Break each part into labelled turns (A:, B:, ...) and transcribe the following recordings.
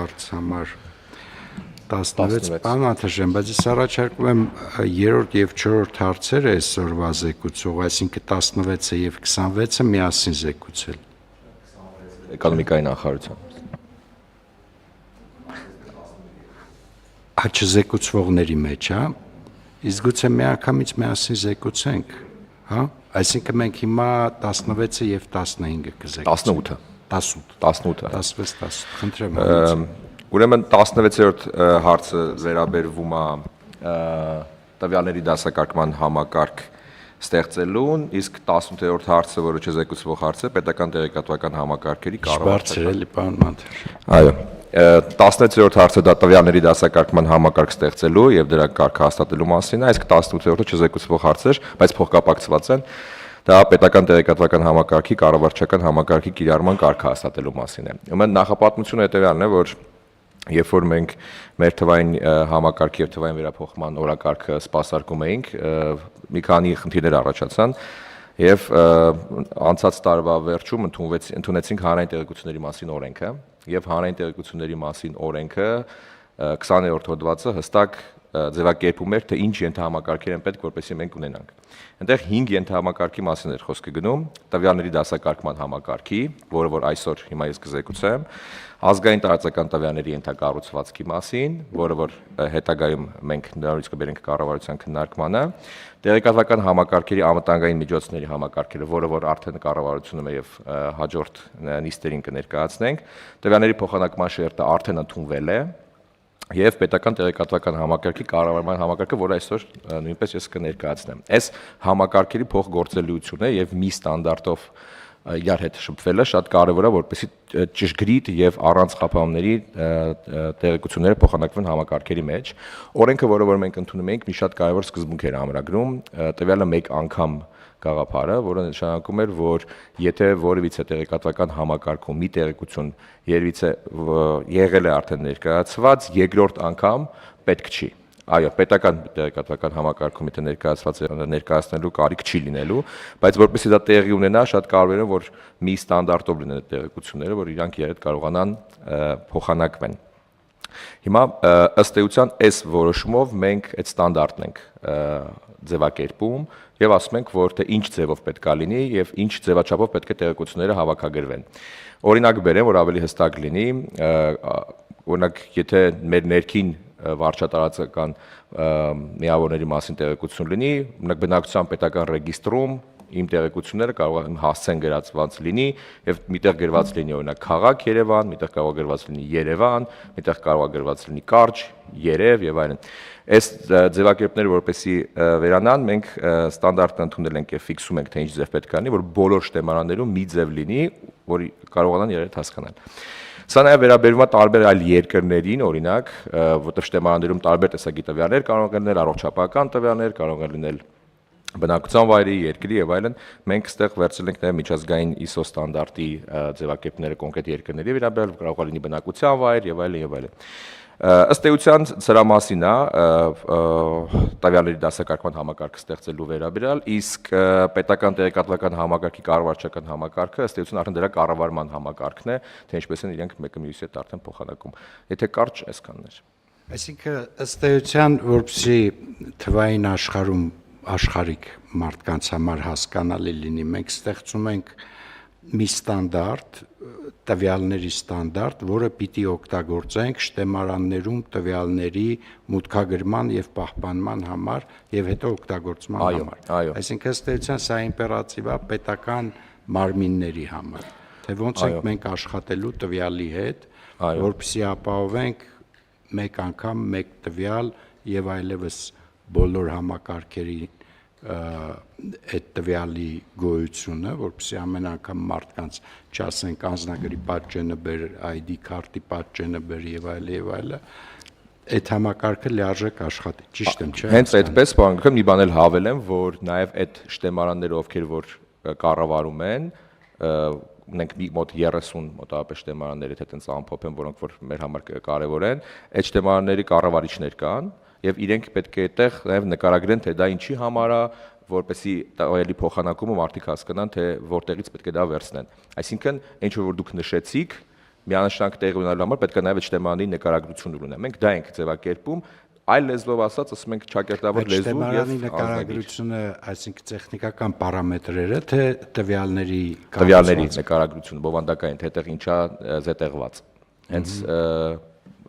A: հարց համար 16 բան աթժեմ, բայց ես առաջարկում եմ 3-րդ եւ 4-րդ հարցերը այսօրվա զեկուցող, այսինքն 16-ը եւ 26-ը միասին զեկուցել։
B: Էկոնոմիկայի նախարարության։
A: Չզեկուցվողների մեջ, հա։ Իսկ գուցե միանգամից միասին զեկուցենք, հա։ Այսինքն մենք հիմա 16-ը եւ 15-ը կզեկուցենք։
B: 18-ը։
A: 16-18, խնդրեմ։
B: Ուրեմն 16-րդ հարցը վերաբերվում է տվյալների դասակարգման համակարգ ստեղծելուն, իսկ 18-րդ հարցը, որը չզեկուցվող հարցը, պետական տեղեկատվական համակարգերի
A: կառավարության։
B: Այո։ 16-րդ հարցը դա տվյալների դասակարգման համակարգ ստեղծելու եւ դրա կարգը հաստատելու մասին է, իսկ 18-րդը չզեկուցվող հարցեր, բայց փոխկապակցված են, դա պետական տեղեկատվական համակարգի կառավարչական համակարգի կիրառման կարգը հաստատելու մասին է։ Ուրեմն նախապատմությունը հետեւյալն է, որ երբ որ մենք մեր թվային համակարգի եւ թվային վերափոխման օրակարգը սպասարկում էինք, մի քանի խնդիրներ առաջացան եւ անցած տարվա վերջում ընդունեցինք հանրային տեղեկությունների մասին օրենքը եւ հանրային տեղեկությունների մասին օրենքը 20-րդ հոդվածը հստակ ձևակերպում էր, թե ինչ ենթահամակարգեր են պետք, որպեսզի մենք ունենանք։ Այնտեղ 5 ենթահամակարգի մասին էր խոսքը գնում, տվյալների դասակարգման համակարգի, որը որ այսօր հիմա ես կզեկուցեմ, ազգային տարածական տվյալների ենթակառուցվածքի մասին, որը որ հետագայում մենք նորից կբերենք կառավարության քննարկմանը, տեղեկատվական համակարգերի անվտանգային միջոցների համակարգերը, որը որ արդեն կառավարությունը եւ հաջորդ նիստերին կներկայացնենք, տվյալների փոխանակման շերտը արդեն ընդունվել է եւ պետական տեղեկատվական համակարգի կառավարման համակարգը, որը այսօր նույնպես ես կներկայացնեմ։ Այս համակարգերի փոխգործելիությունը եւ մի ստանդարտով իրար հետ շփվելը շատ կարեւոր է, որպեսզի ճշգրիտ եւ առանց խափանումների տեղեկությունները փոխանակվեն համակարգերի մեջ։ Օրենքը, որը որ մենք ընդունում ենք, մի շատ կարեւոր սկզբունք էր ամրագրում, տվյալը մեկ անգամ գաղափարը, որը նշանակում էր, որ եթե որևիցե տեղեկատվական համակարգում մի տեղեկություն երևիցե եղել է արդեն ներկայացված, երկրորդ անգամ պետք չի։ Այո, պետական տեղեկատվական համակարգում եթե ներկայացված է ներկայացնելու կարիք չի լինելու, բայց որպեսզի դա տեղի ունենա, շատ կարևոր է, որ մի ստանդարտով լինեն տեղեկությունները, որ իրանք իրար հետ կարողանան փոխանակվեն։ Հիմա ըստ էության այս որոշումով մենք այդ ստանդարտն ենք ձևակերպում եւ ասում ենք, որ թե ինչ ձևով պետք է լինի եւ ինչ ձևաչափով պետք է տեղեկությունները հավաքագրվեն։ Օրինակ բերեմ, որ ավելի հստակ լինի, օրինակ եթե մեր ներքին վարչատարածական միավորների մասին տեղեկություն լինի, օրինակ բնակչության պետական ռեգիստրում իմ տեղեկությունները կարող է հասցեն գրածված լինի եւ միտեղ գրված լինի օրինակ քաղաք Երևան, միտեղ կարող է գրված լինի Երևան, միտեղ կարող է գրված լինի կարճ Երև եւ այլն։ Այս ձևակերպները որպեսի վերանան, մենք ստանդարտն ընդունել ենք եւ ֆիքսում ենք, թե ինչ ձև պետք է լինի, որ բոլոր շտեմարաններում մի ձև լինի, որ կարողանան իրար հետ հասկանալ։ Սա նաև վերաբերում է տարբեր այլ երկրներին, օրինակ, որտեղ շտեմարաններում տարբեր տեսակի տվյալներ կարող են լինել, առողջապահական տվյալներ, կարող են լինել բնակության վայրի, երկրի եւ այլն, մենք այստեղ վերցրել ենք նաև միջազգային ISO ստանդարտի ձևակերպները կոնկրետ երկրների վերաբերյալ, կարող է լինի բնակության վայր եւ այլն եւ այլն։ Ըստ էության սրա մասին է տվյալների դասակարգման համակարգը ստեղծելու վերաբերյալ, իսկ պետական տեղեկատվական համակարգի կառավարչական համակարգը ըստ էության արդեն դրա կառավարման համակարգն է, թե ինչպես են իրենք մեկը մյուսի հետ արդեն փոխանակում։ Եթե կարճ այսքանն էր։
A: Այսինքն ըստ էության, որպեսզի թվային աշխարհում աշխարհիկ մարդկանց համար հասկանալի լինի, մենք ստեղծում ենք մի ստանդարտ, տվյալների ստանդարտ, որը պիտի օգտագործենք շտեմարաններում տվյալների մուտքագրման եւ պահպանման համար եւ հետո օգտագործման համար։ Այսինքն ըստ էության սա իմպերատիվ է պետական մարմինների համար, թե ոնց ենք մենք աշխատելու տվյալի հետ, որպեսզի ապահովենք մեկ անգամ մեկ տվյալ եւ այլևս բոլոր համակարգերի այդ տվյալի գոյությունը, որպեսզի ամեն անգամ մարդկանց չասենք անձնագրի պատճենը բեր, ID քարտի պատճենը բեր եւ այլն, այդ համակարգը լիարժեք աշխատի, ճիշտ եմ, չէ՞։
B: Հենց այդպես, պարոն, մի բան էլ հավելեմ, որ նաեւ այդ շտեմարանները, ովքեր որ կառավարում են, ունենք մի մոտ 30 մոտավորապես շտեմարաններ, եթե այդպես ամփոփեմ, որոնք որ մեր համար կարեւոր են, այդ շտեմարանների կառավարիչներ կան եւ իրենք պետք է այդտեղ նաեւ նկարագրեն, թե դա ինչի համար է, որպեսզի տվյալի փոխանակումը մարդիկ հասկանան, թե որտեղից պետք է դա վերցնեն։ Այսինքն, ինչ որ դուք նշեցիք, միանշանակ տեղի ունենալու համար պետք է նաև շտեմարանի նկարագրություն ունենա։ Մենք դա ենք ձևակերպում, այլ լեզվով ասած, ասում ենք ճակերտավոր լեզու եւ
A: շտեմարանի նկարագրությունը, այսինքն տեխնիկական պարամետրերը, թե տվյալների
B: նկարագրությունը, բովանդակային թեթեղ ինչա զետեղված։ Հենց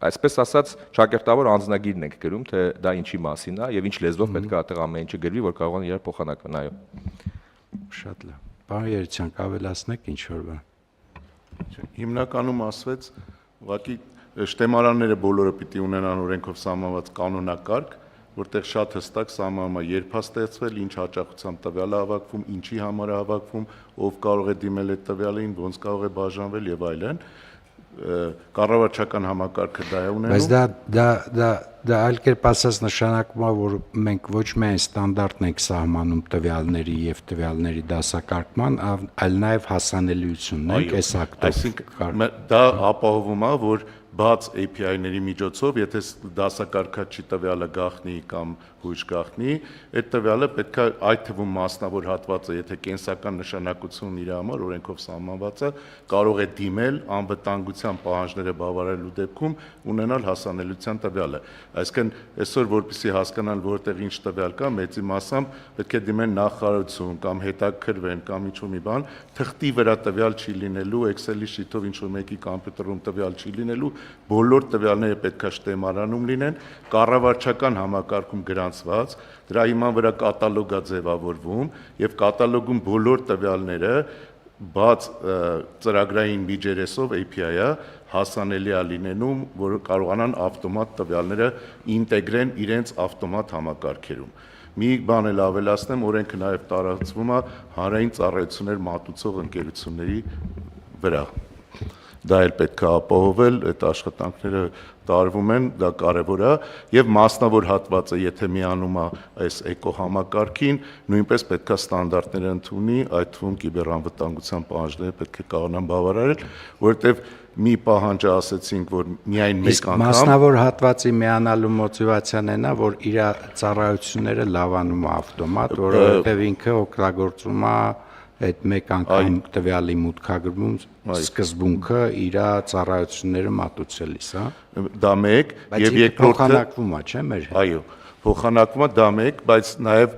B: այսպես ասած, ճակերտավոր անձնագիրն ենք գրում, թե դա ինչի մասին է եւ ինչ լեզվով պետք է այդտեղ ամեն ինչը գրվի, որ կարողան իրար փոխանակվեն, այո։
A: Շատ լավ։ Պարոն Երիցյան, կավելացնեք ինչ որ բան։
C: Հիմնականում ասվեց, ուղղակի շտեմարանները բոլորը պիտի ունենան օրենքով սահմանված կանոնակարգ, որտեղ շատ հստակ սահմանում է երբ է ստեղծվել, ինչ հաճախությամբ տվյալը հավաքվում, ինչի համար է հավաքվում, ով կարող է դիմել այդ տվյալին, ոնց կարող է բաժանվել եւ այլն։ Կառավարչական համակարգը դա է ունենում։
A: Բայց դա այլ կերպ ասած նշանակում է, որ մենք ոչ միայն ստանդարտն ենք սահմանում տվյալների եւ տվյալների դասակարգման, այլ նաեւ հասանելիությունն ենք այս ակտով։
C: Այսինքն դա ապահովում է, որ բաց API-ների միջոցով, եթե դասակարգաչի տվյալը գաղտնի կամ հույժ գաղտնի, այդ տվյալը պետք է այդ թվում մասնավոր հատվածը, եթե կենսական նշանակություն իր համար օրենքով սահմանված է, կարող է դիմել անվտանգության պահանջները բավարարելու դեպքում ունենալ հասանելիության տվյալը։ Այսինքն այսօր որպեսզի հասկանան որտեղ ինչ տվյալ կա, մեծի մասամբ պետք է դիմեն նախարարություն կամ հետաքրվեն կամ ինչ-որ մի բան, թղթի վրա տվյալ չի լինելու, Excel-ի շիթով ինչ-որ մեկի կոմպյուտերում տվյալ չի լինելու, բոլոր տվյալները պետք է շտեմարանում լինեն, կառավարչական համակարգում գրանցված, դրա հիման վրա կատալոգ է ձևավորվում եւ կատալոգում բոլոր տվյալները բաց ծրագրային միջերեսով API-ը հասանելի է լինենում, որ կարողանան ավտոմատ տվյալները ինտեգրեն իրենց ավտոմատ համակարգերում։ Մի բան էլ ավելացնեմ, օրենքը նաև տարածվում է հանրային ծառայություններ մատուցող ընկերությունների վրա։ Դա էլ պետք է ապահովել, այդ աշխատանքները տարվում են, դա կարևոր է եւ մասնավոր հատվածը, եթե միանում է այս էկոհամակարգին, նույնպես պետք է ստանդարտներ ընդունի, այդ թվում կիբերանվտանգության պահանջները պետք է կարողանան բավարարել, որովհետեւ մի պահանջը ասեցինք, որ միայն մեկ անգամ
A: մասնավոր հատվածի միանալու մոտիվացիան այն է, որ իր ծառայությունները լավանում է ավտոմատ, որովհետեւ ինքը օգտագործում է այդ մեկ անգամ տվյալի մուտքագրում սկզբունքը իր ծառայությունները մատուցելիս, հա։
C: Դա մեկ եւ երկրորդը
A: փոխանակվում է, չէ՞ մեր հետ։
C: Այո, փոխանակվում է դա մեկ, բայց նաեւ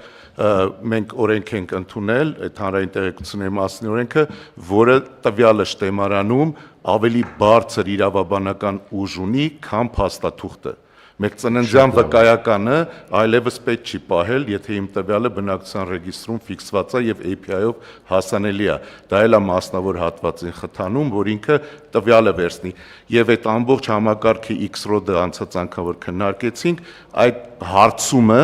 C: մենք օրենք ենք ընդունել այդ հանրային տեղեկությունների մասին օրենքը, որը տվյալը շտեմարանում ավելի բարձր իրավաբանական ուժ ունի, քան փաստաթուղթը։ Մեկ ծննդյան վկայականը այլևս պետք չի պահել, եթե իմ տվյալը բնակչության ռեգիստրում ֆիքսված է եւ API-ով հասանելի է։ Դա էլ է մասնավոր հատվածին խթանում, որ ինքը տվյալը վերցնի։ Եվ այդ ամբողջ համակարգի X-ROD-ը անցած անգամ որ քննարկեցինք, այդ հարցումը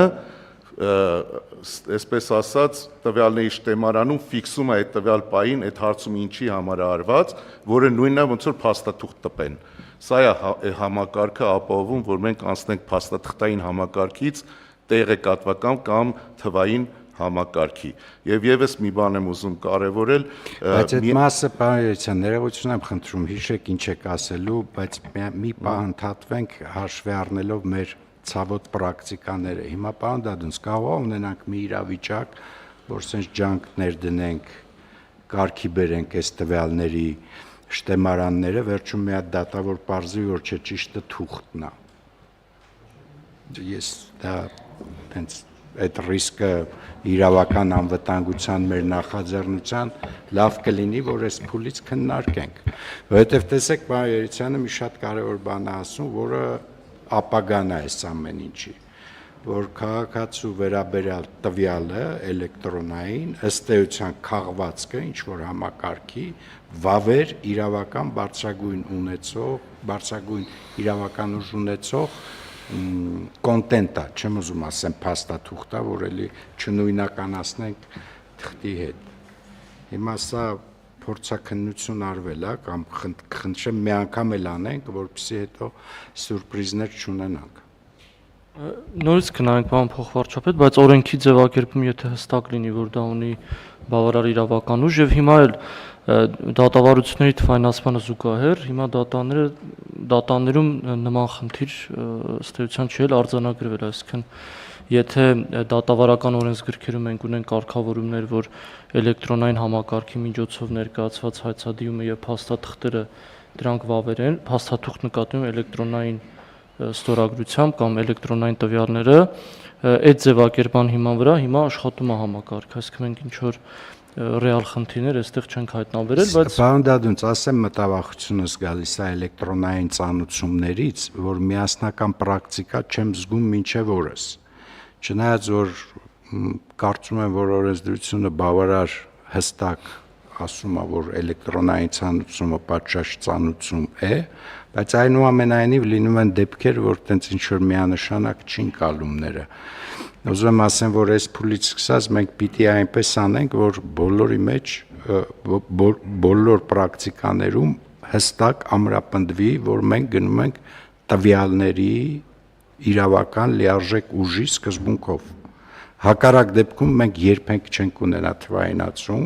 C: այսպես ասած տվյալների շտեմարանում ֆիքսում է այդ տվյալ պահին այդ հարցում ինչի համար է արված, որը նույնն է ոնց որ փաստաթուղթ տպեն։ Սա է համակարգը ապահովում, որ մենք անցնենք փաստաթղթային համակարգից տեղեկատվական կամ թվային համակարգի։ Եվ եւս մի բան եմ ուզում կարևորել,
A: բայց այդ մասը պարոն Երիցյան, ներողություն եմ խնդրում, հիշեք ինչ եք ասելու, բայց մի պահ ընդհատվենք հաշվի առնելով մեր ցավոտ պրակտիկաները։ Հիմա պարոն Դադունց, կարող է ունենանք մի իրավիճակ, որ sense ջանքներ դնենք, կարգի բերենք այս տվյալների շտեմարանները, վերջում մի հատ դատավոր պարզի, որ չէ ճիշտը թուղթն է։ Ես դա հենց այդ ռիսկը իրավական անվտանգության մեր նախաձեռնության լավ կլինի, որ այս փուլից քննարկենք։ Որովհետև տեսեք, պարոն Երիցյանը մի շատ կարևոր բան է ասում, որը ապագան է այս ամեն ինչի, որ քաղաքացու վերաբերյալ տվյալը էլեկտրոնային ըստ էության քաղվածքը ինչ որ համակարգի վավեր իրավական բարձրագույն իրավական ուժ ունեցող կոնտենտա, չեմ ուզում ասեմ փաստաթուղթա, որ էլի չնույնականացնենք թղթի հետ։ Հիմա սա փորձաքննություն արվել է կամ խնդրեմ մի անգամ էլ անենք, որպեսզի հետո սյուրպրիզներ չունենանք։
D: Նորից քննարկենք բան փոխվարչապետ, բայց օրենքի ձևակերպում եթե հստակ լինի, որ դա ունի բավարար իրավական ուժ եւ հիմա էլ դատավարությունների թվայնացմանը զուգահեռ, հիմա դատաներում նման խնդիր ըստ էության չի էլ արձանագրվել, այսինքն եթե դատավարական օրենսգրքերում մենք ունենք կարգավորումներ, որ էլեկտրոնային համակարգի միջոցով ներկայացված հայցադիմումը եւ փաստաթղթերը դրանք վավեր են, փաստաթուղթ նկատում էլեկտրոնային ստորագրությամբ կամ էլեկտրոնային տվյալները այդ ձևակերպման հիման վրա հիմա աշխատում է համակարգ, այսինքն մենք ինչ որ ռեալ խնդիրներ այստեղ չենք հայտնաբերել, բայց
A: Պարոն Դադունց, ասեմ մտավախությունս գալիս է էլեկտրոնային ծանուցումներից, որ միասնական պրակտիկա չեմ զգում մինչև օրս։ Չնայած որ կարծում եմ, որ օրենսդրությունը բավարար հստակ ասում է, որ էլեկտրոնային ծանուցումը պատշաճ ծանուցում է, բայց այնուամենայնիվ լինում են դեպքեր, որ տենց ինչ որ միանշանակ չին կալումները։ Ուզում եմ ասեմ, որ այս փուլից սկսած մենք պիտի այնպես անենք, որ բոլորի մեջ բոլոր պրակտիկաներում հստակ ամրապնդվի, որ մենք գնում ենք տվյալների իրավական լիարժեք ուժի սկզբունքով։ Հակառակ դեպքում մենք երբեք չենք ունենա թվայնացում,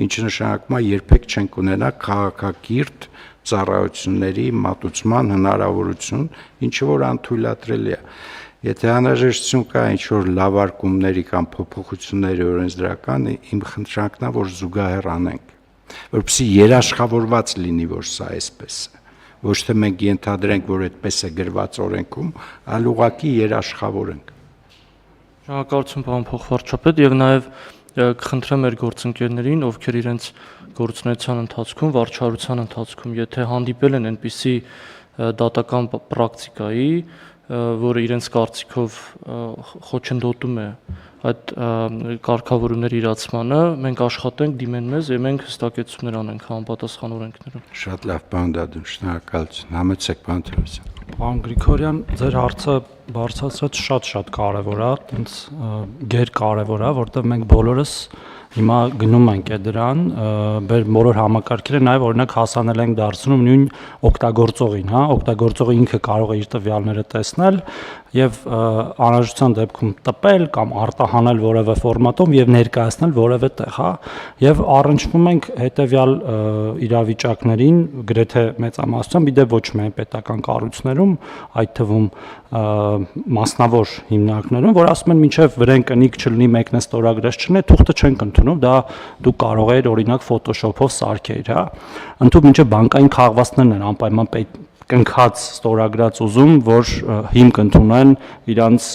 A: ինչը նշանակում է երբեք չենք ունենա քաղաքակիրթ ծառայությունների մատուցման հնարավորություն, ինչը որ անթույլատրելի է։ Եթե անհրաժեշտություն կա ինչ-որ լավարկումների կամ փոփոխությունների օրենսդրական, իմ խնդրանքն է, որ զուգահեռ անենք, որպեսզի երաշխավորված լինի, որ սա այսպես է։ Ոչ թե մենք ենթադրենք, որ այդպես է գրված օրենքում, այլ ուղղակի երաշխավորենք։
D: Շնորհակալություն պարոն փոխվարչապետ եւ նաեւ կխնդրեմ մեր գործընկերներին, ովքեր իրենց գործունեության ընթացքում, վարչարության ընթացքում, եթե հանդիպել են այնպիսի դատական պրակտիկայի, որը իրենց կարծիքով խոչընդոտում է այդ կարգավորումների իրացմանը, մենք աշխատենք դիմեն մեզ եւ մենք հստակեցումներ անենք համապատասխան օրենքներով։
A: Շատ լավ, պարոն Դադուն, շնորհակալություն։ Համեցեք, պարոն Թևոսյան։
E: Պարոն Գրիգորյան, ձեր հարցը բարձրացրած շատ կարևոր է, այնց գերկարևոր է, որտեղ մենք բոլորս հիմա գնում ենք դրան, մեր բոլոր համակարգերը նաև օրինակ հասանել ենք դարձնում նույն օգտագործողին, հա, օգտագործողը ինքը կարող է իր տվյալները տեսնել եւ անհրաժեշտության դեպքում տպել կամ արտահանել որևէ ֆորմատով եւ ներկայացնել որևէ տեղ, հա, եւ առնչվում ենք հետեւյալ իրավիճակներին, գրեթե մեծամասնությամբ, իդեպ ոչ միայն պետական կառույցներում, այդ թվում մասնավոր հիմնարկներում, որ ասում են մինչև վրան կնիկ չլինի մեկն է ստորագրած չլինի, թուղթը չենք ընդունում, դա դու կարող ես օրինակ Photoshop-ով սարքել, հա։ Ընդհանուր մինչև բանկային քաղաքացիներն են անպայման կնքած ստորագրած ուզում, որ հիմք ընդունեն իրանց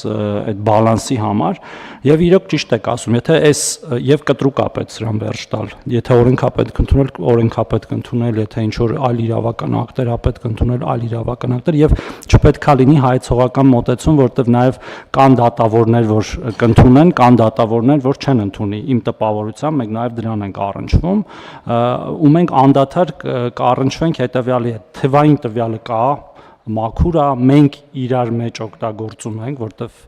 E: այդ բալանսի համար եւ իրոք ճիշտ եք ասում, եթե այս եւ կտրուկ է պետք սրան վերջ տալ, եթե օրենքապետ կընդունել, օրենքապետ կընդունել, եթե ինչ որ այլ իրավական ակտեր է պետք ընդունել, այլ իրավական ակտեր եւ չպետքա լինի հայեցողական մոտեցում, որտեղ նաեւ կան դատավորներ, որ կընդունեն, կան դատավորներ, որ չեն ընդունի։ Իմ տպավորությամբ մենք նաեւ դրան ենք առնչվում ու մենք անդադար կառնչվենք հետեւյալի հետ, թվային տվյալը կա մաքուր է, մենք իրար մեջ օգտագործում ենք, որտեվ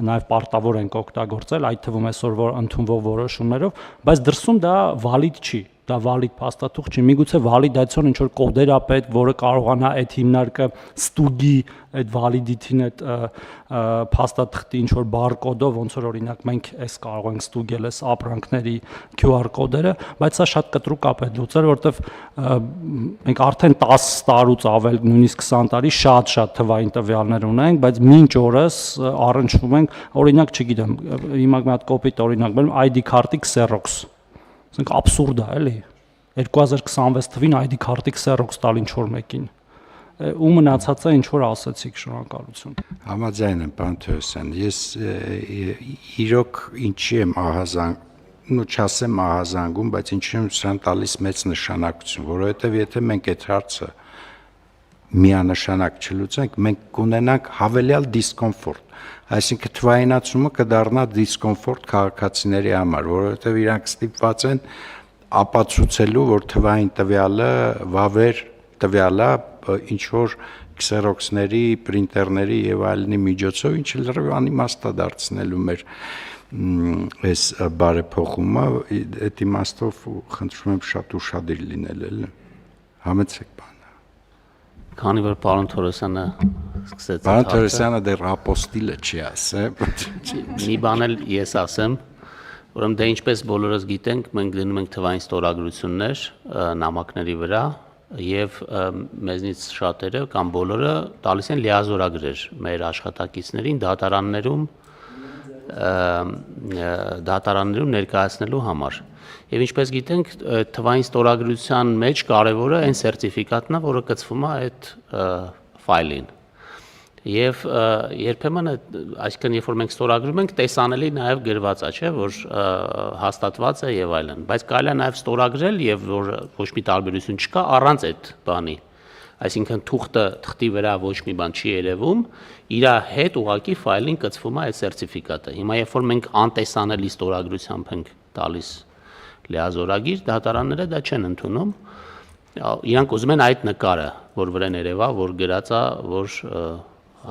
E: նաև պարտավոր ենք օգտագործել, այդ թվում այսօր որ ընդունվող որոշումներով, բայց դրսում դա վալիդ չի, դա վալիդ փաստաթուղթ չի, միգուցե վալիդացիոն ինչ որ կոդեր է պետք, որը կարողանա այդ հիմնարկը ստուգի այդ վալիդիթին, այդ փաստաթղթի ինչ որ բարկոդով, ոնց որ օրինակ մենք էս կարող ենք ստուգել այս ապրանքների QR կոդերը, բայց սա շատ կտրուկ է պետք լուծել, որտեվ մենք արդեն 10 տարուց ավել, նույնիսկ 20 տարի շատ թվային տվյալներ ունենք, բայց մինչ օրս առնչվում ենք, օրինակ չգիտեմ, հիմա մի հատ կոպիտ օրինակ բերեմ, ID քարտի Xerox, ասենք աբսուրդ է, էլի, 2026 թվին ID քարտի Xerox տալ ինչ որ մեկին, ու մնացածը ինչ որ ասացիք, շնորհակալություն։
A: Համաձայն եմ, պարոն Թևոսյան, ես իրոք ինչի եմ ահազանգում, չասեմ ահազանգում, բայց ինչի եմ սրան տալիս մեծ նշանակություն, որովհետև եթե մենք այդ հարցը միանշանակ չլուծենք, մենք կունենանք հավելյալ դիսկոմֆորտ, այսինքն թվայնացումը կդառնա դիսկոմֆորտ քաղաքացիների համար, որովհետև իրանք ստիպված են ապացուցելու, որ թվային տվյալը վավեր տվյալը ինչ որ Xerox-ների, պրինտերների եւ այլնի միջոցով, ինչը լրիվ անիմաստ է դարձնելու մեր այս բարեփոխումը, այդ իմաստով խնդրում եմ շատ ուշադիր լինել, էլի։ Համեցեք բանը։
F: Քանի որ պարոն Թորոսյանը սկսեց
A: Պարոն Թորոսյանը դեռ ապոստիլը չի ասել։
F: մի բան էլ ես ասեմ, ուրեմն դե ինչպես բոլորս գիտենք, մենք դնում ենք թվային ստորագրություններ նամակների վրա եւ մեզնից շատերը կամ բոլորը տալիս են լիազորագրեր մեր աշխատակիցներին դատարաններում դատարաններում ներկայացնելու համար։ Եվ ինչպես գիտենք, թվային ստորագրության մեջ կարևորը այն սերտիֆիկատն է, որը կցվում է այդ ֆայլին։ Եվ երբեմն այսինքն երբ որ մենք ստորագրում ենք, տեսանելի նաև գրված է, չէ, որ հաստատված է եւ այլն, բայց կարելի է նաև ստորագրել եւ որ ոչ մի տարբերություն չկա առանց այդ բանի։ Այսինքն թղթի վրա ոչ մի բան չի երևում, իր հետ ուղակի ֆայլին կցվում է այդ սերտիֆիկատը։ Հիմա երբ որ մենք անտեսանելի ստորագրությամբ ենք տալիս լիազորագիր, դատարանները դա չեն ընդունում։ Իրանք ուզում են այդ նկարը, որ վրան երևա, որ գրած է, որ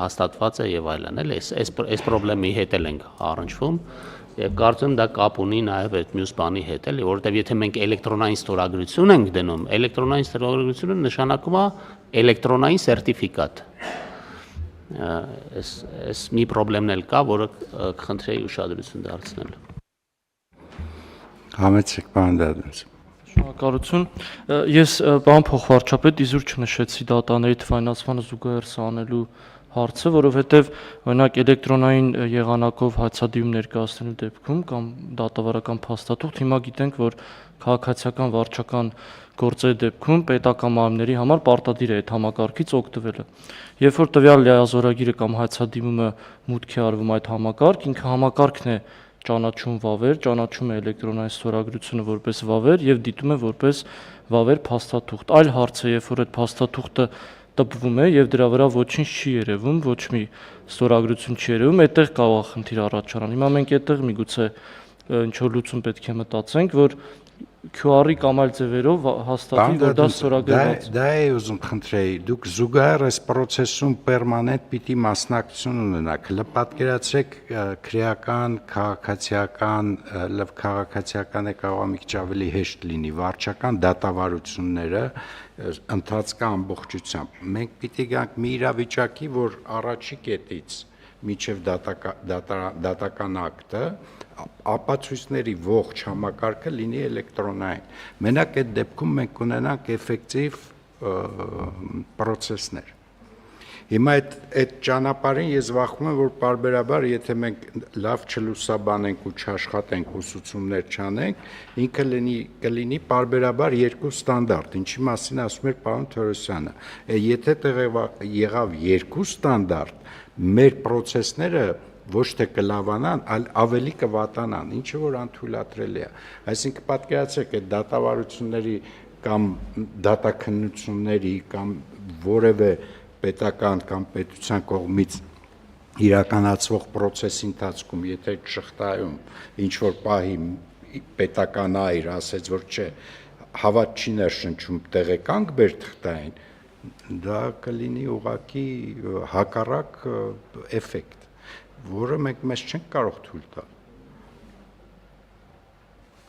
F: հաստատված է եւ այլն, էլի, այս խնդրի հետ ենք առնչվում եւ կարծում դա կապ ունի նաեւ այդ մյուս բանի հետ, էլի, որովհետեւ եթե մենք էլեկտրոնային ստորագրություն ենք դնում, էլեկտրոնային ստորագրությունը նշանակում է էլեկտրոնային սերտիֆիկատ։ Այս մի խնդիրն էլ կա, որը կխնդրեի ուշադրություն դարձնել։
A: Համեցեք բան դադնց։
D: Շնորհակալություն։ Ես բան փոխվարչապետ իզուր չնշեցի դատաների թվայնացմանը զուգահեռ սանելու հարցը, որովհետև օրինակ էլեկտրոնային եղանակով հացադիում ներկայացնելու դեպքում կամ դատավարական փաստաթուղթ հիմա գիտենք, որ քաղաքացիական վարչական գործերի դեպքում պետական մարմինների համար պարտադիր է այդ համակարգից օգտվելը։ Երբ որ տվյալ լիազորագիրը կամ հացադիմումը մուտքի արվում այդ համակարգ, ինքը համակարգն է ճանաչում վավեր, ճանաչում է էլեկտրոնային ստորագրությունը որպես վավեր եւ դիտում է որպես վավեր փաստաթուղթ։ Այլ հարց է, երբ որ այդ փաստաթուղթը տպվում է եւ դրա վրա ոչինչ չի երևում, ոչ մի ստորագրություն չի երևում, այդտեղ կարող է խնդիր առաջանալ։ Հիմա մենք այդտեղ միգուցե ինչ որ լուծում պետք է մտածենք, որ QR-ի կամ այլ ձևերով հաստատի, որ դա ստորագրված է։
A: Դա է ուզում խնդրեի, դուք զուգահեռ այս process-ում պերմանենտ պիտի մասնակցություն ունենաք։ Պատկերացրեք քրեական, քաղաքացիական, լավ քաղաքացիականը կարող է մի քիչ ավելի հեշտ լինի, վարչական դատավարությունները ընթացքը ամբողջությամբ։ Մենք պիտի գանք մի իրավիճակի, որ առաջի կետից միջև դատական ակտը ապացույցների ողջ համակարգը լինի էլեկտրոնային։ Մենակ այդ դեպքում մենք կունենանք էֆեկտիվ process-ներ։ Հիմա այդ ճանապարհին ես վախում եմ, որ պարբերաբար, եթե մենք լավ չլուսաբանենք ու չաշխատենք, ուսուցումներ չանենք, ինքը կլինի պարբերաբար երկու ստանդարտ, ինչի մասին ասում էր պարոն Թորոսյանը։ Եթե եղավ երկու ստանդարտ, մեր process-ները ոչ թե կլավանան, այլ ավելի կվատանան, ինչը որ անթույլատրելի է։ Այսինքն պատկերացրեք այդ դատավարությունների կամ դատաքննությունների կամ որևէ պետական կամ պետության կողմից իրականացվող process-ի ընթացքում, եթե շղթայում ինչ որ պահի պետական այր ասեց, որ չէ, հավատ չի ներշնչում, տեղեկանք բեր թղթային, դա կլինի ուղղակի հակառակ էֆեկտ, որը մենք մեզ չենք կարող թույլ տալ։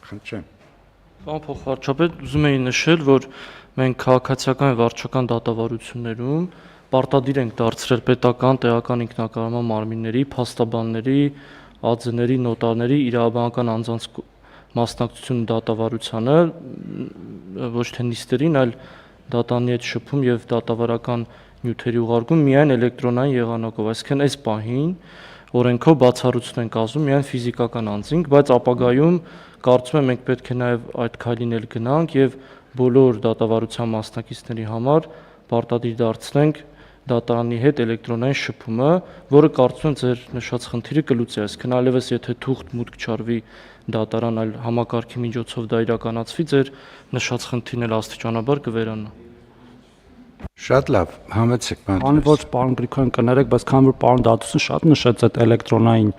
A: Խնդրեմ։
D: Պարոն փոխվարչապետ, ուզում էի նշել, որ մենք քաղաքացիական վարչական դատավարություններում պարտադիր ենք դարձրել պետական, տեղական ինքնակառավարման մարմինների, փաստաբանների, ԱԾՆ-ների, նոտարների իրավաբանական անձանց մասնակցություն դատավարությանը, ոչ թե նիստերին, այլ դատանի հետ շփում եւ դատավարական նյութերի ուղարկում միայն էլեկտրոնային եղանակով, այսինքն այս պահին օրենքով բացառություն են կազմում միայն ֆիզիկական անձինք, բայց ապագայում կարծում եմ մենք պետք է նաեւ այդ քայլին էլ գնանք եւ բոլոր դատավարության մասնակիցների համար պարտադիր դարձնենք դատարանի հետ էլեկտրոնային շփումը, որը կարծում եմ ձեր նշած խնդիրը կլուծի, այսինքն այլևս եթե թուղթ մուտք չարվի դատարան, այլ համակարգի միջոցով դա իրականացվի, ձեր նշած խնդիրն էլ աստիճանաբար կվերանա։
A: Շատ լավ, համեցեք բան։
E: Ան ոչ պարոն Գրիգորյան կներեք, բայց քանի որ պարոն Դադուսը շատ նշեց այդ էլեկտրոնային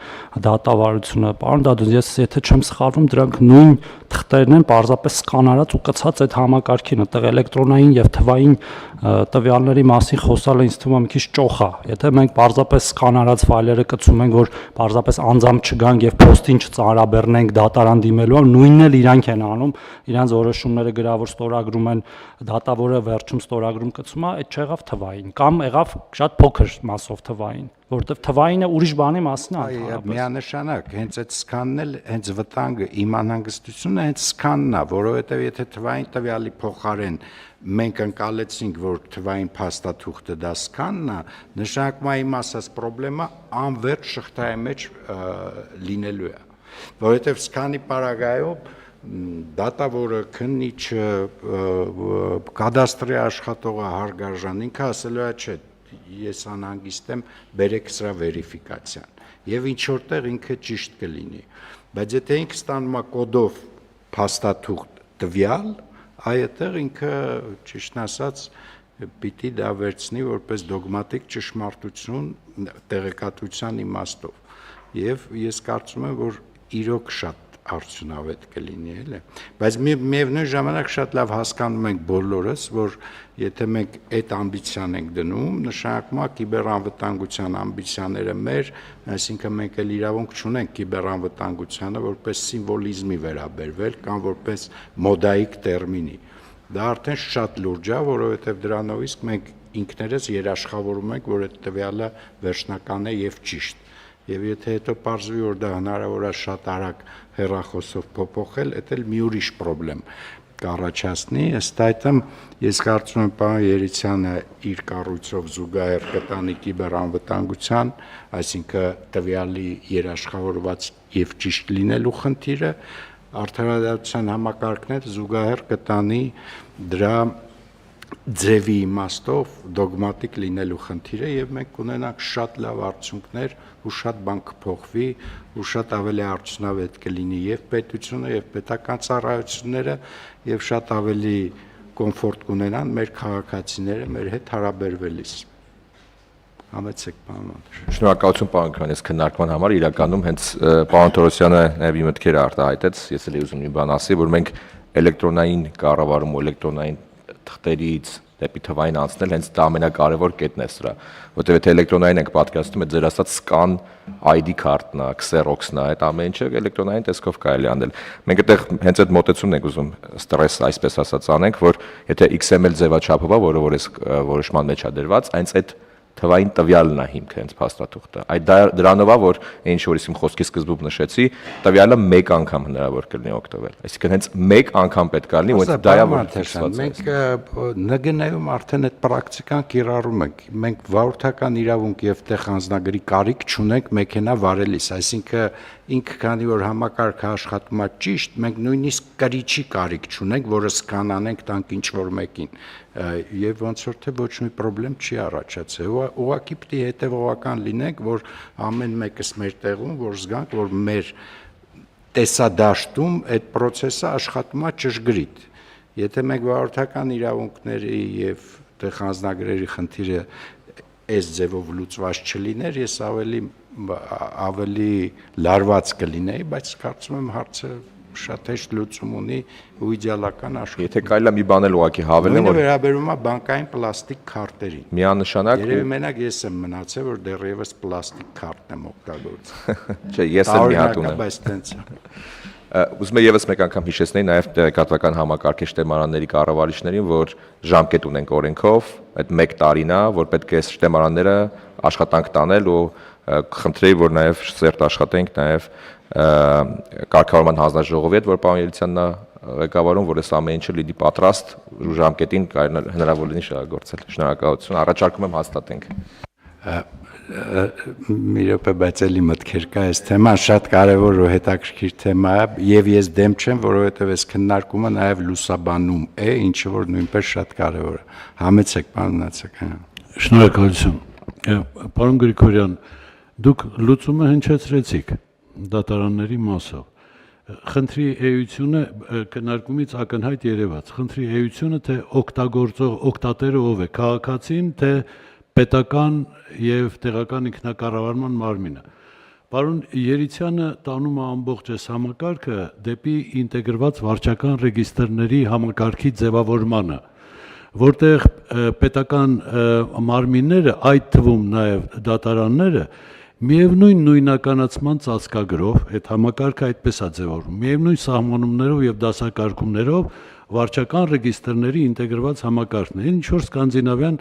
E: դատավարությունը, պարոն Դադուս, ես եթե չեմ սխալվում, դրանք նույն թղթերն են, պարզապես սկանարած ու կցած այդ համակարգին, այդտեղ էլեկտրոնային եւ թվային տվյալների մասին խոսալը ինձ թվում է մի քիչ ճոխ է։ Եթե մենք պարզապես սկանարած ֆայլերը կցում ենք, որ պարզապես անձամբ չգանք եւ փոստին չծանրաբեռնենք դատարան դիմելու, նույնն էլ իրանք են անում, իրանց որոշումները գրավոր ստորագրում են, դատավորը վերջում ստորագրում կցում է, այդ չեղավ թվային կամ եղավ շատ փոքր մասով թվային, որովհետև թվայինը ուրիշ բանի մասին է ընդհանրապես։
A: Միանշանակ, հենց այդ սկանն էլ, հենց վտանգը, իմ անհանգստությունը հենց սկանն է, որովհետև եթե թվային տվյալի փոխարեն մենք ընկալեցինք, որ թվային փաստաթուղթը դա սկանն է, նշանակում է իմ ասած խնդրեմը անվերջ շղթայի մեջ լինելու է, որովհետև սկանի պարագայով դատավորը, քննիչը, կադաստրի աշխատողը, հարգարժան ինքը ասելու է, չէ, ես անհանգիստ եմ, բերեք սրա վերիֆիկացիան, եւ ինչ որտեղ ինքը ճիշտ կլինի, բայց եթե ինքը ստանում է կոդով փաստաթուղթ տվյալ, այդտեղ ինքը ճիշտ ասած պիտի դա վերցնի որպես դոգմատիկ ճշմարտություն տեղեկատվության իմաստով եւ ես կարծում եմ որ իրոք շատ արդյունավետ կլինի էլի բայց միևնույն ժամանակ շատ լավ հասկանում ենք բոլորս որ եթե մենք այդ ամբիցիան ենք դնում նշանակում է կիբերանվտանգության ամբիցիաները մեր այսինքն մենք էլ իրավունք չունենք կիբերանվտանգությանը որպես սիմվոլիզմի վերաբերվել կամ որպես մոդայիկ տերմինի դա արդեն շատ լուրջ է որովհետև դրանով իսկ մենք ինքներս երաշխավորում ենք որ այդ տվյալը վերջնական է եւ ճիշտ Եվ եթե հետո պարզվի, որ դա հնարավոր է շատ արագ հեռախոսով փոփոխել, դա էլ մի ուրիշ խնդրեմ կառաջացնի, ըստ այդմ ես կարծում եմ պարոն Երիցյանը իր կառույցով զուգահեռ կտանի կիբերանվտանգության, այսինքն տվյալի երաշխավորված եւ ճիշտ լինելու խնդիրը, արդարադատության համակարգներ զուգահեռ կտանի դրա ձևի իմաստով դոգմատիկ լինելու խնդիրը եւ մենք կունենանք շատ լավ արդյունքներ ու շատ բան կփոխվի ու շատ ավելի արդյունավետ կլինի եւ պետությունը եւ պետական ծառայությունները եւ շատ ավելի կոմֆորտ կունենան մեր քաղաքացիները մեր հետ հարաբերվելիս Համեցեք պարոն
B: Շնորհակալություն պարոն Քրանես քննարկման համար իրականում հենց պարոն Թորոսյանը նաեւ իմ մտքերը արտահայտեց ես էլ ուզում եմ բան ասի որ մենք էլեկտրոնային կառավարում ու էլեկտրոնային թղթերից դեպի թվային անցնել հենց դա ամենակարևոր կետն է սրա որտեղ եթե էլեկտրոնային ենք պատկերացնում այդ ձեր ասած scan ID քարտն է Xerox-ն է այդ ամեն ինչը էլեկտրոնային տեսքով կարելի անել մենք այդտեղ հենց այդ մոտեցումն ենք ուզում ստրես այսպես ասած անենք որ եթե XML ձևաչափով է որը որ էս որոշման մեջ է դրված այնց այդ թվային տվյալն է հիմքը հենց փաստաթուղթը այդ դրանով է որ ինչ որ իմ խոսքի սկզբում նշեցի տվյալը մեկ անգամ հնարավոր կլինի օգտվել այսինքն հենց մեկ անգամ պետք է լինի ու դա է որ
A: մենք ՆԳՆ-ում արդեն այդ պրակտիկան կիրառում ենք մենք վարորդական իրավունք եւ տեղ անձնագրի կարիք չունենք մեքենա վարելիս այսինքն ինքը քանի որ համակարգը աշխատում է ճիշտ մենք նույնիսկ կրիչի կարիք չունենք որը սկանանենք տանք ինչ որ մեկին եւ ոնց որ թե ոչ մի խնդրեմ չի առաջացել ուղղակի պիտի հետեւողական լինենք որ ամեն մեկս մեր տեղում որ զգանք որ մեր տեսադաշտում այդ process-ը աշխատում է ճշգրիտ եթե մենք վարորդական իրավունքների եւ տեխնազնագրերի խնդիրը այս ձևով լուծված չլիներ ես ավելի լարված կլինեի բայց կարծում եմ հարցը շատ հեշտ լուծում ունի ու իդեալական աշխարհ։
B: Եթե կարելի է մի բան էլ ուղղակի հավելեմ,
A: որ վերաբերում է բանկային պլաստիկ քարտերին։
B: Միանշանակ
A: Երևի մենակ ես եմ մնացել, որ դեռևս պլաստիկ քարտն եմ օգտագործում։
B: Չէ, ես էլ մի հատ ունեմ։
A: Բայց տենց է։
B: Ուզում եմ եւս մեկ անգամ հիշեցնել նաև տեղեկատվական համակարգիչ շտեմարանների կառավարիչներին, որ ժամկետ ունենք օրենքով, այդ 1 տարին է, որ պետք է շտեմարանները աշխատանք տանել ու խնդրեի, որ նաև սերտ աշխատենք նաև կարգավորման հանձնաժողովի հետ, որ պարոն Երիցյանն է ղեկավարում, որ այս ամեն ինչը լինի պատրաստ ու ժամկետին հնարավոր լինի շահագործել։ Շնորհակալություն, առաջարկում եմ հաստատենք։
A: Մի րոպե, բայց էլի մտքեր կա, այս թեման շատ կարևոր ու հետաքրքիր թեմա է, եւ ես դեմ չեմ, որովհետեւ այս քննարկումը նաեւ լուսաբանում է, ինչը որ նույնպես շատ կարևոր է։ Համեցեք, պարոն Նացականյան։
G: Շնորհակալություն։ Պարոն Գրիգորյան, դուք լուծումը հնչեցրեցիք դատարանների մասով։ Խնդրի էությունը քննարկումից ակնհայտ երևաց։ Խնդրի էությունը թե օգտագործող օգտատերը ով է, քաղաքացին, թե պետական եւ տեղական ինքնակառավարման մարմինը։ Պարոն Երիցյանը տանում է ամբողջ այս համակարգը դեպի ինտեգրված վարչական ռեգիստրների համակարգի ձևավորմանը, որտեղ պետական մարմինները, այդ թվում նաեւ դատարանները, միևնույն նույնականացման ծածկագրով, այդ համակարգը այդպես է ձևավորվում, միևնույն սահմանումներով եւ դասակարգումներով վարչական ռեգիստրների ինտեգրված համակարգն է, ինչ որ սկանդինավյան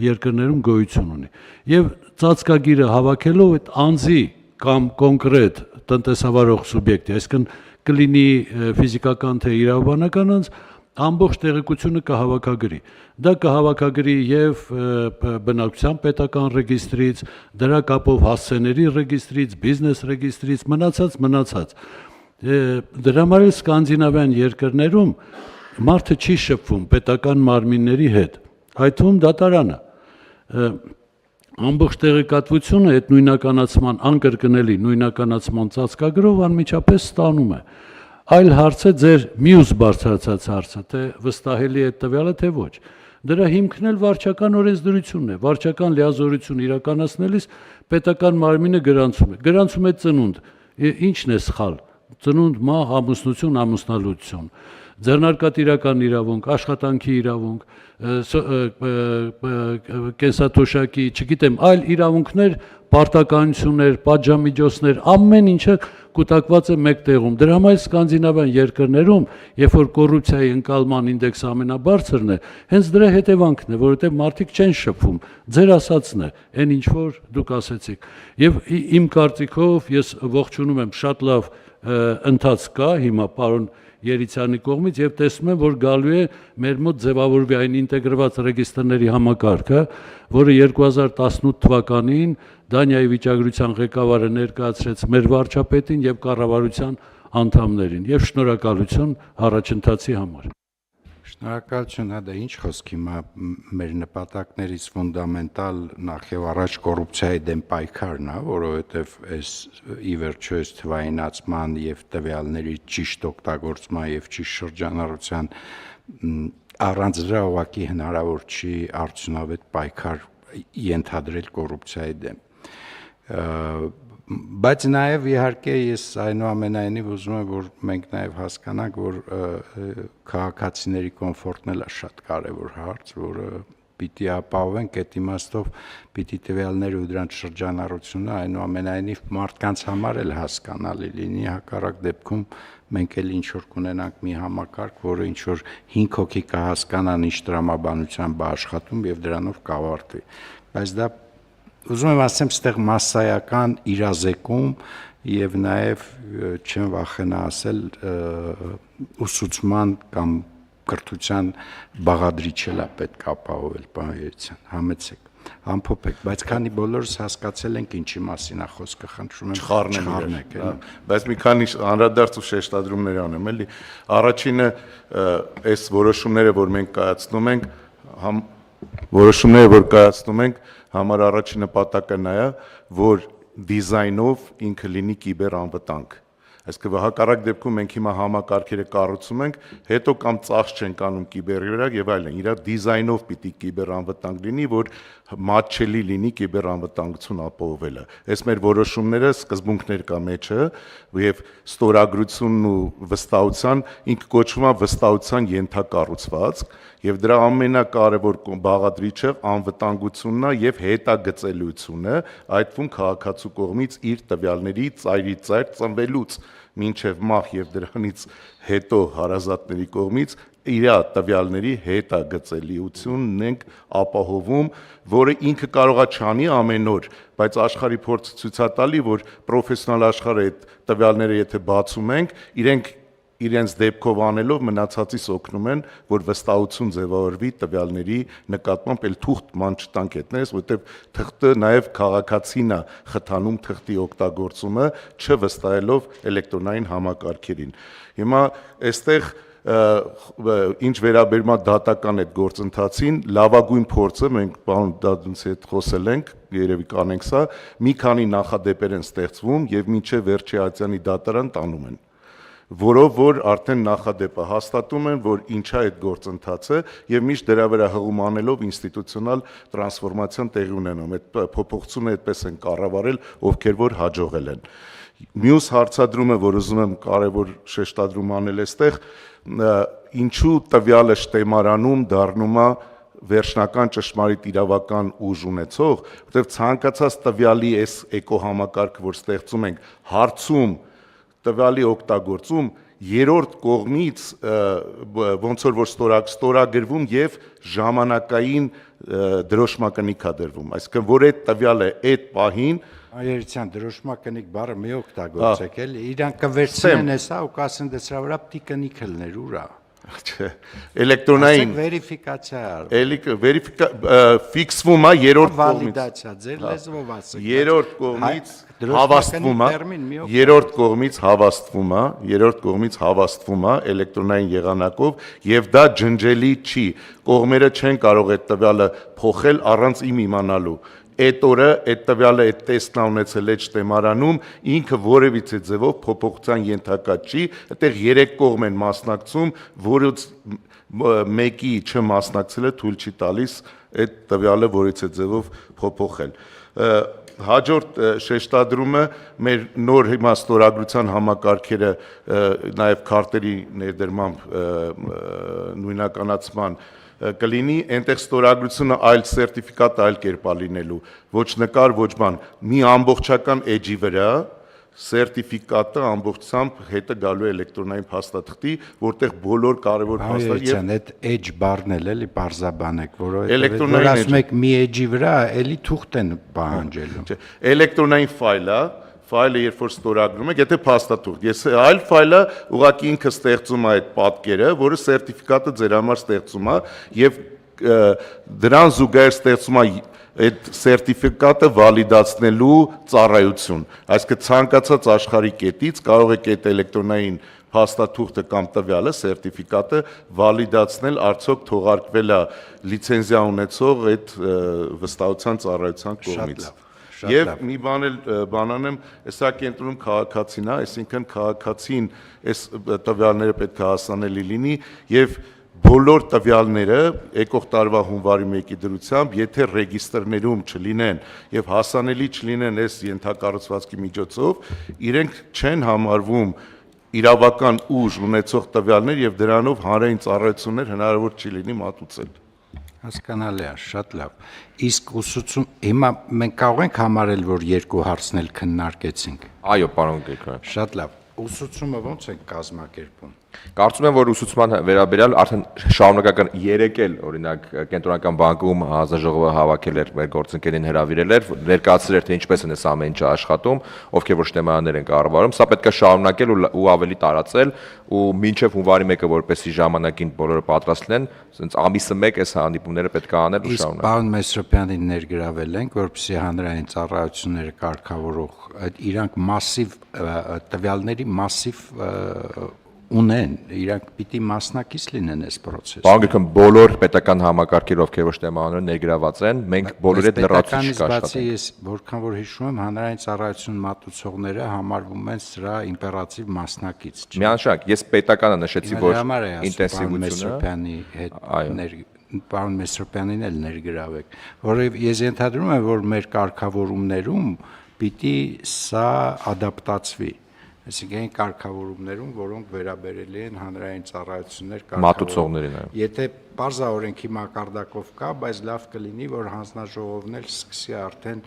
G: երկրներում գոյություն ունի։ Եվ ծածկագիրը հավաքելով այդ անձի կամ կոնկրետ տնտեսավարող սուբյեկտի, այսինքն կլինի ֆիզիկական թե իրավաբանական անձ, ամբողջ տեղեկությունը կհավաքագրի։ Դա կհավաքագրի եւ բնակչության պետական ռեգիստրից, դրա կապով հասցեների ռեգիստրից, բիզնես ռեգիստրից, մնացած։ Դրա համար էլ սկանդինավյան երկրներում մարդը չի շփվում պետական մարմինների հետ, այդ թվում դատարանը։ Ամբողջ տեղեկատվությունը այդ նույնականացման անկրկնելի նույնականացման ծածկագրով անմիջապես ստանում է։ Այլ հարց է ձեր մյուս բարձրացած հարցը, թե վստահելի է տվյալը, թե ոչ։ Դրա հիմքն էլ վարչական օրենսդրությունն է։ Վարչական լիազորություն իրականացնելիս պետական մարմինը գրանցում է ծնունդ։ Ինչն է սխալ։ Ծնունդ, մահ, ամուսնություն, ամուսնալուծություն, ձեռնարկատիրական իրավունք, աշխատանքի իրավունք, կենսաթոշակի, չգիտեմ, այլ իրավունքներ, պարտականություններ, պատժամիջոցներ, ամեն ինչը կուտակված է մեկ տեղում։ Դրա համար սկանդինավյան երկրներում, երբ որ կոռուպցիայի ընկալման ինդեքսը ամենաբարձրն է, հենց դրա հետևանքն է, որովհետև մարդիկ չեն շփվում։ Ձեր ասածն է, այն ինչ որ դուք ասեցիք։ Եվ իմ կարծիքով ես ողջունում եմ շատ լավ ընթացք կա հիմա պարոն Երիցյանի կողմից եւ տեսնում եմ, որ գալու է մեր մոտ ձևավորվի այն ինտեգրված ռեգիստրների համակարգը, որը 2018 թվականին Դանիայի վիճակագրության ղեկավարը ներկայացրեց մեր վարչապետին եւ կառավարության անդամներին եւ շնորհակալություն առաջընթացի համար։
A: Շնորհակալություն, դա ինչ խոսք հիմա մեր նպատակներից ֆունդամենտալ նախ եւ առաջ կոռուպցիայի դեմ պայքարն է, որովհետեւ այս ի վերջո այս թվայինացման եւ տվյալների ճիշտ օգտագործման եւ ճիշտ շրջանառության առանց դրա ուղղակի հնարավոր չի արդյունավետ պայքար ենթադրել կոռուպցիայի դեմ։ Բայց նաև իհարկե ես այնուամենայնիվ ուզում եմ, որ մենք նաև հասկանանք, որ քաղաքացիների կոմֆորտն էլ է շատ կարևոր հարց, որը պիտի ապահովենք, այդ իմաստով պիտի տվյալները ու դրանց շրջանառությունը այնուամենայնիվ մարդկանց համար էլ հասկանալի լինի, հակառակ դեպքում մենք էլ ինչ որ կունենանք մի համակարգ, որը ինչ որ 5 հոգի կհասկանան ինչ տրամաբանությամբ է աշխատում եւ դրանով կավարտվի։ Բայց դա ուզում եմ ասեմ, ստեղ մասսայական իրազեկում եւ նաեւ չեմ վախենա ասել ուսուցման կամ կրթության բաղադրիչ էլ է պետք ապահովել, պարոն Երիցյան, համեցեք, ամփոփեք, բայց քանի բոլորս հասկացել ենք ինչի մասին է խոսքը, խնդրում եմ չխառնեք,
C: բայց մի քանի անդրադարձ ու շեշտադրումներ անեմ, էլի։ Առաջինը այս որոշումները, որ մենք կայացնում ենք, համար առաջին նպատակը նա է, որ դիզայնով ինքը լինի կիբերանվտանգ։ Այսինքն հակառակ դեպքում մենք հիմա համակարգերը կառուցում ենք, հետո կամ ծախս չենք անում կիբերի վրա եւ այլն։ Իրա դիզայնով պիտի կիբերանվտանգ լինի, որ մատչելի լինի կիբերանվտանգություն ապահովելը։ Այս մեր որոշումները սկզբունքներ կա մեջը եւ ստորագրությունն ու վստահության ինքը կոչվում է վստահության ենթակառուցվածք եւ դրա ամենակարևոր բաղադրիչը անվտանգությունն է եւ հետագծելիությունը, այդ թվում քաղաքացու կողմից իր տվյալների ծայրից ծայր ծնվելուց մինչև մահ եւ դրանից հետո հարազատների կողմից իր տվյալների հետագծելիությունն ենք ապահովում, որը ինքը կարողա չանի ամեն օր, բայց աշխարհի փորձը ցույց է տալի, որ պրոֆեսիոնալ աշխարհը այդ տվյալները եթե բացում ենք, իրենց դեպքով անելով մնացածից օգնում են, որ վստահություն ձևավորվի տվյալների նկատմամբ էլ թուղթ ման չտանք այդպես, որովհետև թղթը նաև քաղաքացին է խթանում թղթի օգտագործումը, չվստահելով էլեկտրոնային համակարգերին։ Հիմա այստեղ ինչ վերաբերում է դատական այդ գործընթացին, լավագույն փորձը մենք պարոն Դադունցի հետ խոսել ենք, երևի կանենք սա, մի քանի նախադեպեր են ստեղծվում եւ մինչեւ վերջի Ացյանի դատարան տանում են, որով որ արդեն նախադեպը հաստատում են, որ ինչա այդ գործընթացը եւ միշտ դրա վրա հղում անելով ինստիտուցիոնալ տրանսֆորմացիան տեղի ունենում։ Այդ փոփոխությունը այդպես են կառավարել, ովքեր որ հաջողել են։ Մյուս հարցադրումը, որ ուզում եմ կարևոր շեշտադրում անել այստեղ, ինչու տվյալը շտեմարանում դառնում է վերջնական ճշմարիտ իրավական ուժ ունեցող, որտեղ ցանկացած տվյալի այս էկոհամակարգը, որ ստեղծում ենք, հարցում տվյալի օգտագործում երրորդ կողմից ոնց որ ստորագրվում եւ ժամանակային դրոշմակնիկ է դրվում, այսինքն որ այդ տվյալը այդ պահին
A: Այերցյան դրոշմակնիկ բառը մի օգտագործեք էլ իրանք կվերցնեն հեսա ու կասեն դե սրա վրա պիտի կնիք լներ ուրա
C: էլեկտրոնային
A: վերիֆիկացիա
C: ֆիքսվում է երրորդ կողմից
A: վալիդացիա ձեր լեզվով ասեք
C: երրորդ կողմից
A: դրոշմակնիկ
C: հավաստվում է
A: տերմին մի օգտագործեք
C: երրորդ կողմից հավաստվում է էլեկտրոնային եղանակով եւ դա ջնջելի չի կողմերը չեն կարող այդ տվյալը փոխել առանց իմ իմանալու այդ օրը այդ տվյալը այդ տեստն ունեցել այդ շտեմարանում ինքը որևիցե ձևով փոփոխության ենթակա չի այդտեղ 3 կողմ են մասնակցում որից մեկի չմասնակցելը թույլ չի տալիս այդ տվյալը որևիցե ձևով փոփոխել հաջորդ շեշտադրումը մեր նոր հիմա ստորագրության համակարգերը նաև քարտերի ներդրմամբ նույնականացման կլինի այնտեղ ստորագրությունը այլ սերտիֆիկատ այլ կերպ լինելու ոչ նկար ոչ բան մի ամբողջական էջի վրա սերտիֆիկատը ամբողջությամբ հետը գալու է էլեկտրոնային փաստաթղթի որտեղ բոլոր կարևոր փաստեր
A: եւ այդ edge բառն էլի բարձաբանեք
C: Էլեկտրոնային
A: որովհետեւ ասում եք մի edge-ի վրա էլի թուղթ են պահանջելու
C: էլեկտրոնային ֆայլը երբ որ ստորագրում եք, եթե փաստաթուղթ, ես այլ ֆայլը ուղղակի ինքը ստեղծում է այդ պատկերը, որը սերտիֆիկատը ձեր համար ստեղծում է եւ դրան զուգահեռ ստեղծում է այդ սերտիֆիկատը վալիդացնելու ծառայություն։ Այսինքն ցանկացած աշխարհի կետից կարող եք այդ էլեկտրոնային փաստաթուղթը կամ տվյալը սերտիֆիկատը վալիդացնել, արդյոք թողարկվել է լիցենզիա ունեցող այդ վստահության ծառայության կողմից։ Եվ մի բան էլ բանանեմ, հեսա կենտրոնում քաղաքացին է, այսինքն քաղաքացին այս տվյալները պետք է հասանելի լինի եւ բոլոր տվյալները եկող տարվա հունվարի 1-ի դրությամբ, եթե ռեգիստրներում չլինեն եւ հասանելի չլինեն այս ենթակառուցվածքի միջոցով, իրենք չեն համարվում իրավական ուժ ունեցող տվյալներ եւ դրանով հանրային ծառայություններ հնարավոր չի լինի մատուցել։
A: Հասկանալի է, շատ լավ։ Իսկ ուսուցում հիմա մենք կարող ենք համարել, որ երկու հարցն էլ քննարկեցինք։
B: Այո, պարոն Գրիգորյան։
A: Շատ լավ։ Ուսուցումը ո՞նց ենք կազմակերպում։
B: Կարծում եմ, որ ուսուցման վերաբերյալ արդեն շարունակական 3 էլ օրինակ կենտրոնական բանկում հանձնաժողովը հավաքել էր մեր գործընկերին հրավիրել էր ներկայացրել էր թե ինչպես են այս ամեն ինչը աշխատում, ովքեր որ շտեմարաններ են կառավարում, սա պետք է շարունակել ու ավելի տարածել ու մինչև հունվարի 1-ը որպեսզի ժամանակին բոլորը պատրաստ լինեն, ասենց ամիսը 1 այս հանդիպումները պետք է անել ու շարունակել։
A: Պարոն Մեսրոպյանին ներգրավել ենք, որպեսզի հանրային ծառայությունները կարգավորող իրանք մասիվ տվյալների մասիվ ունեն, իրանք պիտի մասնակից լինեն այս process-ում։
B: Պարոն Գրիգորյան, բոլոր պետական համակարգեր, ովքեր որ շտեմարանները ներգրաված են, մենք բոլորի հետ լրացուցիչ կաշխատենք։
A: Ես որքան որ հիշում եմ, հանրային ծառայություն մատուցողները համարվում են սրա իմպերատիվ մասնակից։
B: Միանշանակ, ես պետականը նշեցի, որ
A: ինտենսիվությունը պարոն Մեսրոպյանին էլ ներգրավեք, որովհետև ես ենթադրում եմ, որ մեր կարգավորումներում պիտի սա ադապտացվի։ Այսինքն այն կարգավորումներում, որոնք վերաբերելի են հանրային ծառայություններ
B: մատուցողներին։
A: Եթե բարձա օրենքի մակարդակով կա, բայց լավ կլինի, որ հանձնաժողովն էլ սկսի արդեն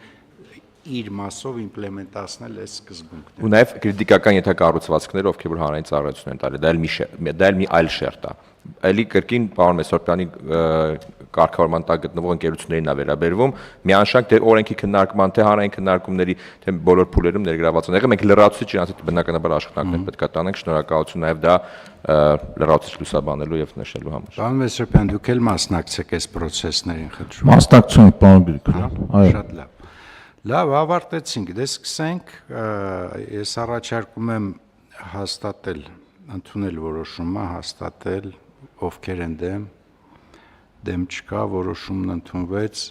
A: իր մասով իմպլեմենտացնել այս սկզբունքները։
B: Ու նաև քրիտիկական ենթակառուցվածքները, ովքեր որ հանրային ծառայություն են տալի, դա էլ մի այլ շերտ է։ Այլի կրկին պարոն Մեսրոպյանի կարգավորման տակ գտնվող ընկերություններին է վերաբերվում, միանշանակ թե օրենքի քննարկման, թե հանրային քննարկումների, թե բոլոր փուլերում ներգրաված են եղել, մենք լրացուցիչ իրancs հետ բնականաբար աշխատանքներ պետք է տանենք, շնորհակալություն նաև դա լրացուցիչ լուսաբանելու եւ նշելու համար։
A: Պարոն Մեսրոպյան, դուք էլ մասնակցեք այս process-ներին, խնդրում եմ։
H: Մասնակցում ենք, պարոն Գրիգորյան։ Այո։
A: Շատ լավ։ Լավ, ավարտեցինք, դե սկսենք, ես առաջարկում եմ հաստատել, ընդունել որոշումը, հաստատել, ովքեր են դեմ չկա, որոշումն ընդունվեց,